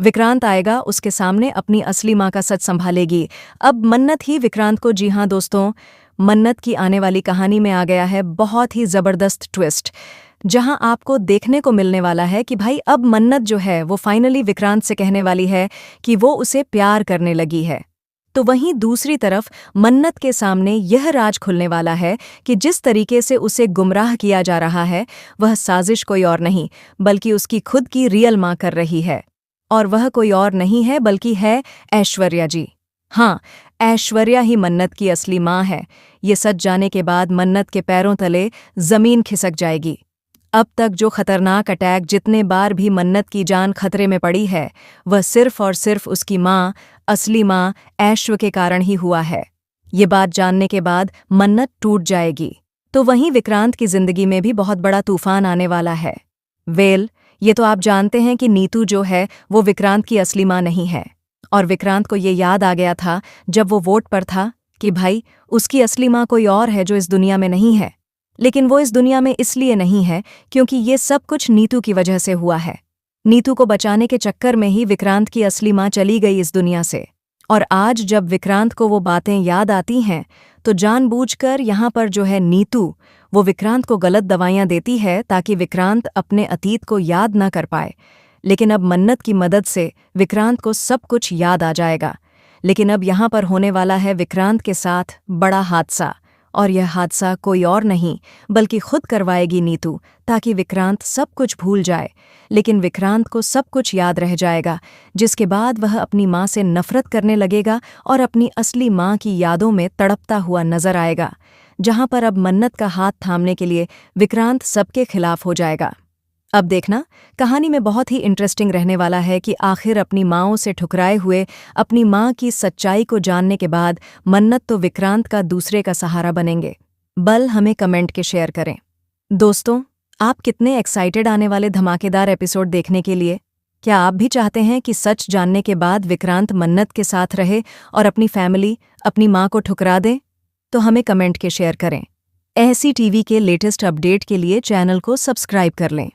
विक्रांत आएगा, उसके सामने अपनी असली माँ का सच संभालेगी। अब मन्नत ही विक्रांत को, जी हाँ दोस्तों, मन्नत की आने वाली कहानी में आ गया है बहुत ही जबरदस्त ट्विस्ट, जहां आपको देखने को मिलने वाला है कि भाई अब मन्नत जो है वो फाइनली विक्रांत से कहने वाली है कि वो उसे प्यार करने लगी है। तो वहीं दूसरी तरफ मन्नत के सामने यह राज खुलने वाला है कि जिस तरीके से उसे गुमराह किया जा रहा है वह साजिश कोई और नहीं बल्कि उसकी खुद की रियल माँ कर रही है। और वह कोई और नहीं है बल्कि है ऐश्वर्या जी। हाँ, ऐश्वर्या ही मन्नत की असली माँ है। ये सच जाने के बाद मन्नत के पैरों तले जमीन खिसक जाएगी। अब तक जो खतरनाक अटैक, जितने बार भी मन्नत की जान खतरे में पड़ी है, वह सिर्फ और सिर्फ उसकी माँ, असली माँ ऐश्व के कारण ही हुआ है। ये बात जानने के बाद मन्नत टूट जाएगी। तो वहीं विक्रांत की जिंदगी में भी बहुत बड़ा तूफान आने वाला है। ये तो आप जानते हैं कि नीतू जो है वो विक्रांत की असली माँ नहीं है। और विक्रांत को ये याद आ गया था जब वो वोट पर था कि भाई उसकी असली माँ कोई और है जो इस दुनिया में नहीं है। लेकिन वो इस दुनिया में इसलिए नहीं है क्योंकि ये सब कुछ नीतू की वजह से हुआ है। नीतू को बचाने के चक्कर में ही विक्रांत की असली माँ चली गई इस दुनिया से। और आज जब विक्रांत को वो बातें याद आती हैं तो जानबूझकर यहाँ पर जो है नीतू, वो विक्रांत को गलत दवाइयाँ देती है ताकि विक्रांत अपने अतीत को याद न कर पाए। लेकिन अब मन्नत की मदद से विक्रांत को सब कुछ याद आ जाएगा। लेकिन अब यहाँ पर होने वाला है विक्रांत के साथ बड़ा हादसा, और यह हादसा कोई और नहीं बल्कि खुद करवाएगी नीतू, ताकि विक्रांत सब कुछ भूल जाए। लेकिन विक्रांत को सब कुछ याद रह जाएगा, जिसके बाद वह अपनी माँ से नफरत करने लगेगा और अपनी असली माँ की यादों में तड़पता हुआ नजर आएगा, जहाँ पर अब मन्नत का हाथ थामने के लिए विक्रांत सबके खिलाफ हो जाएगा। अब देखना, कहानी में बहुत ही इंटरेस्टिंग रहने वाला है कि आखिर अपनी माँओं से ठुकराए हुए अपनी माँ की सच्चाई को जानने के बाद मन्नत तो विक्रांत का दूसरे का सहारा बनेंगे। बल हमें कमेंट के शेयर करें। दोस्तों, आप कितने एक्साइटेड आने वाले धमाकेदार एपिसोड देखने के लिए? क्या आप भी चाहते हैं कि सच जानने के बाद विक्रांत मन्नत के साथ रहे और अपनी फैमिली, अपनी माँ को ठुकरा दे? तो हमें कमेंट के शेयर करें। ऐसी टीवी के लेटेस्ट अपडेट के लिए चैनल को सब्सक्राइब कर लें।